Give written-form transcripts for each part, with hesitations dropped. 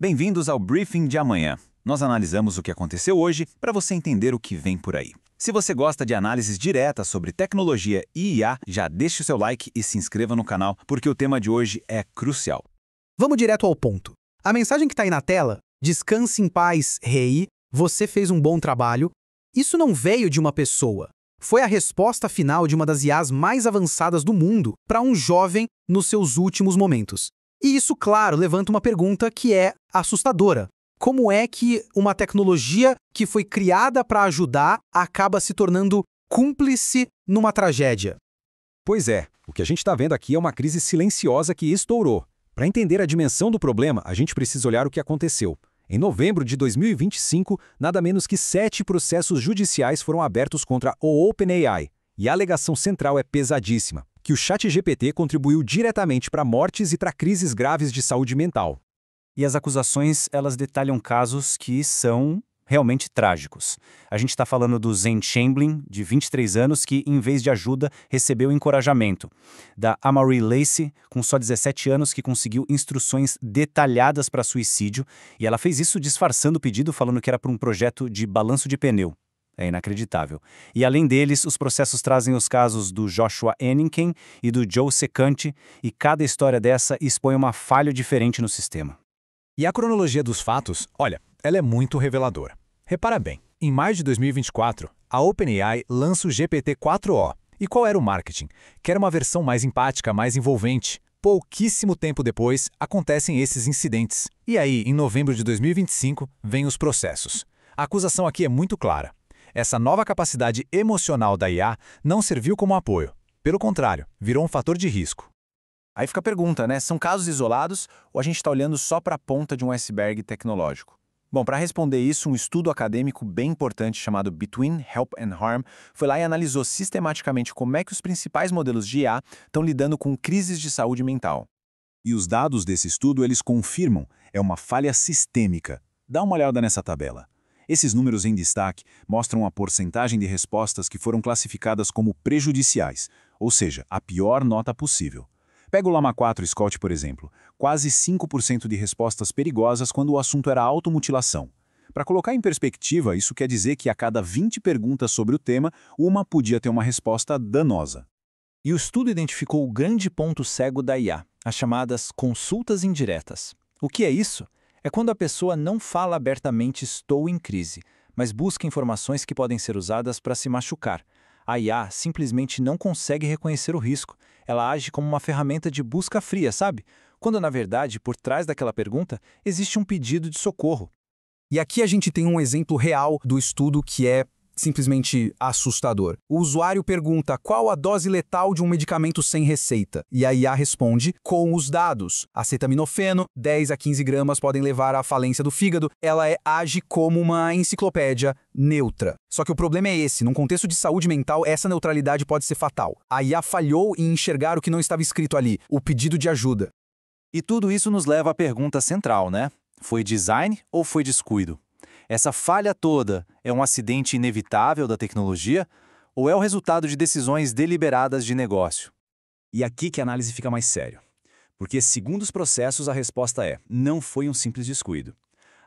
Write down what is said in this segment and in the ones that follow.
Bem-vindos ao Briefing de amanhã. Nós analisamos o que aconteceu hoje para você entender o que vem por aí. Se você gosta de análises diretas sobre tecnologia e IA, já deixe o seu like e se inscreva no canal, porque o tema de hoje é crucial. Vamos direto ao ponto. A mensagem que está aí na tela, descanse em paz, rei, você fez um bom trabalho, isso não veio de uma pessoa. Foi a resposta final de uma das IAs mais avançadas do mundo para um jovem nos seus últimos momentos. E isso, claro, levanta uma pergunta que é assustadora. Como é que uma tecnologia que foi criada para ajudar acaba se tornando cúmplice numa tragédia? Pois é, o que a gente está vendo aqui é uma crise silenciosa que estourou. Para entender a dimensão do problema, a gente precisa olhar o que aconteceu. Em novembro de 2025, nada menos que 7 processos judiciais foram abertos contra o OpenAI. E a alegação central é pesadíssima, que o ChatGPT contribuiu diretamente para mortes e para crises graves de saúde mental. E as acusações, elas detalham casos que são realmente trágicos. A gente está falando do Zen Chamberlain, de 23 anos, que, em vez de ajuda, recebeu encorajamento. Da Amory Lacey, com só 17 anos, que conseguiu instruções detalhadas para suicídio, e ela fez isso disfarçando o pedido, falando que era para um projeto de balanço de pneu. É inacreditável. E além deles, os processos trazem os casos do Joshua Enninken e do Joe Secante, e cada história dessa expõe uma falha diferente no sistema. E a cronologia dos fatos, olha, ela é muito reveladora. Repara bem, em maio de 2024, a OpenAI lança o GPT-4o. E qual era o marketing? Que era uma versão mais empática, mais envolvente. Pouquíssimo tempo depois, acontecem esses incidentes. E aí, em novembro de 2025, vêm os processos. A acusação aqui é muito clara. Essa nova capacidade emocional da IA não serviu como apoio. Pelo contrário, virou um fator de risco. Aí fica a pergunta, né? São casos isolados ou a gente está olhando só para a ponta de um iceberg tecnológico? Bom, para responder isso, um estudo acadêmico bem importante chamado Between Help and Harm foi lá e analisou sistematicamente como é que os principais modelos de IA estão lidando com crises de saúde mental. E os dados desse estudo, eles confirmam, é uma falha sistêmica. Dá uma olhada nessa tabela. Esses números em destaque mostram a porcentagem de respostas que foram classificadas como prejudiciais, ou seja, a pior nota possível. Pega o Llama 4 Scott, por exemplo, quase 5% de respostas perigosas quando o assunto era automutilação. Para colocar em perspectiva, isso quer dizer que a cada 20 perguntas sobre o tema, uma podia ter uma resposta danosa. E o estudo identificou o grande ponto cego da IA, as chamadas consultas indiretas. O que é isso? É quando a pessoa não fala abertamente "estou em crise", mas busca informações que podem ser usadas para se machucar. A IA simplesmente não consegue reconhecer o risco. Ela age como uma ferramenta de busca fria, sabe? Quando, na verdade, por trás daquela pergunta, existe um pedido de socorro. E aqui a gente tem um exemplo real do estudo que é simplesmente assustador. O usuário pergunta qual a dose letal de um medicamento sem receita. E a IA responde com os dados. Acetaminofeno, 10 a 15 gramas podem levar à falência do fígado. Ela age como uma enciclopédia neutra. Só que o problema é esse. Num contexto de saúde mental, essa neutralidade pode ser fatal. A IA falhou em enxergar o que não estava escrito ali, o pedido de ajuda. E tudo isso nos leva à pergunta central, né? Foi design ou foi descuido? Essa falha toda é um acidente inevitável da tecnologia ou é o resultado de decisões deliberadas de negócio? E aqui que a análise fica mais séria. Porque, segundo os processos, a resposta é: não foi um simples descuido.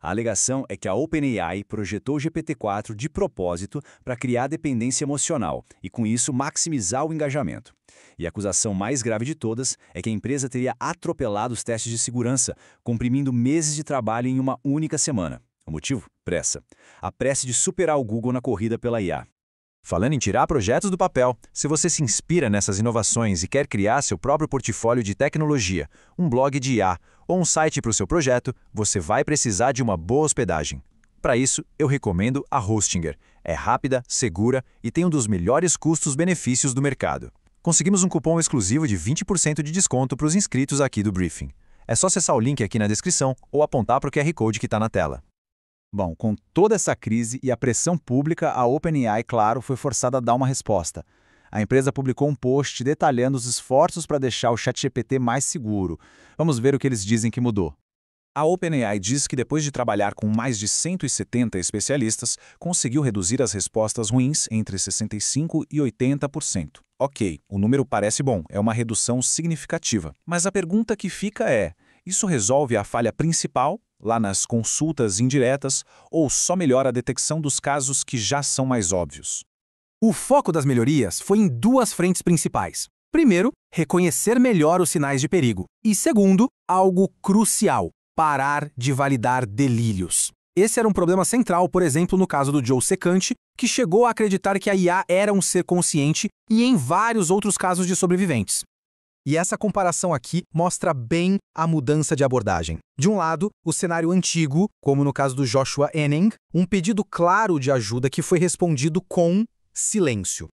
A alegação é que a OpenAI projetou o GPT-4 de propósito para criar dependência emocional e, com isso, maximizar o engajamento. E a acusação mais grave de todas é que a empresa teria atropelado os testes de segurança, comprimindo meses de trabalho em uma única semana. O motivo? Pressa. A pressa de superar o Google na corrida pela IA. Falando em tirar projetos do papel, se você se inspira nessas inovações e quer criar seu próprio portfólio de tecnologia, um blog de IA ou um site para o seu projeto, você vai precisar de uma boa hospedagem. Para isso, eu recomendo a Hostinger. É rápida, segura e tem um dos melhores custos-benefícios do mercado. Conseguimos um cupom exclusivo de 20% de desconto para os inscritos aqui do Briefing. É só acessar o link aqui na descrição ou apontar para o QR Code que está na tela. Bom, com toda essa crise e a pressão pública, a OpenAI, claro, foi forçada a dar uma resposta. A empresa publicou um post detalhando os esforços para deixar o ChatGPT mais seguro. Vamos ver o que eles dizem que mudou. A OpenAI diz que depois de trabalhar com mais de 170 especialistas, conseguiu reduzir as respostas ruins entre 65% e 80%. Ok, o número parece bom, é uma redução significativa. Mas a pergunta que fica é: isso resolve a falha principal lá nas consultas indiretas, ou só melhora a detecção dos casos que já são mais óbvios? O foco das melhorias foi em duas frentes principais. Primeiro, reconhecer melhor os sinais de perigo. E segundo, algo crucial, parar de validar delírios. Esse era um problema central, por exemplo, no caso do Joe Secante, que chegou a acreditar que a IA era um ser consciente e em vários outros casos de sobreviventes. E essa comparação aqui mostra bem a mudança de abordagem. De um lado, o cenário antigo, como no caso do Joshua Enning, um pedido claro de ajuda que foi respondido com silêncio.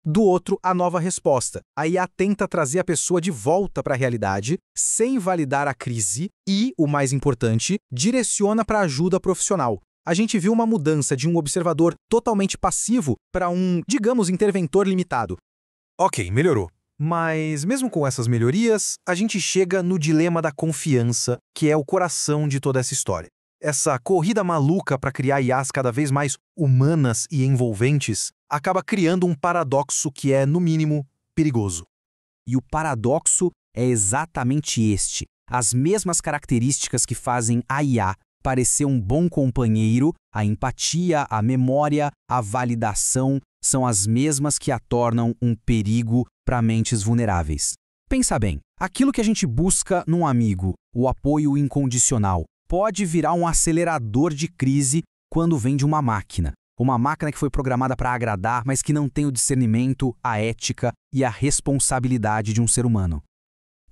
Do outro, a nova resposta. A IA tenta trazer a pessoa de volta para a realidade, sem validar a crise e, o mais importante, direciona para ajuda profissional. A gente viu uma mudança de um observador totalmente passivo para um, digamos, interventor limitado. Ok, melhorou. Mas, mesmo com essas melhorias, a gente chega no dilema da confiança, que é o coração de toda essa história. Essa corrida maluca para criar IAs cada vez mais humanas e envolventes acaba criando um paradoxo que é, no mínimo, perigoso. E o paradoxo é exatamente este. As mesmas características que fazem a IA parecer um bom companheiro, a empatia, a memória, a validação, são as mesmas que a tornam um perigo para mentes vulneráveis. Pensa bem, aquilo que a gente busca num amigo, o apoio incondicional, pode virar um acelerador de crise quando vem de uma máquina. Uma máquina que foi programada para agradar, mas que não tem o discernimento, a ética e a responsabilidade de um ser humano.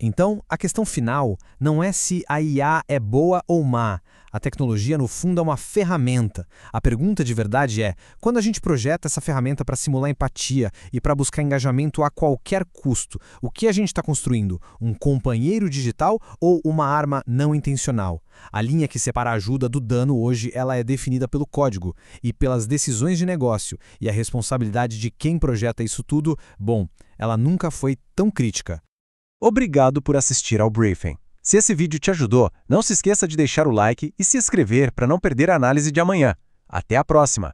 Então, a questão final não é se a IA é boa ou má. A tecnologia, no fundo, é uma ferramenta. A pergunta de verdade é, quando a gente projeta essa ferramenta para simular empatia e para buscar engajamento a qualquer custo, o que a gente está construindo? Um companheiro digital ou uma arma não intencional? A linha que separa a ajuda do dano hoje ela é definida pelo código e pelas decisões de negócio, e a responsabilidade de quem projeta isso tudo, bom, ela nunca foi tão crítica. Obrigado por assistir ao briefing. Se esse vídeo te ajudou, não se esqueça de deixar o like e se inscrever para não perder a análise de amanhã. Até a próxima!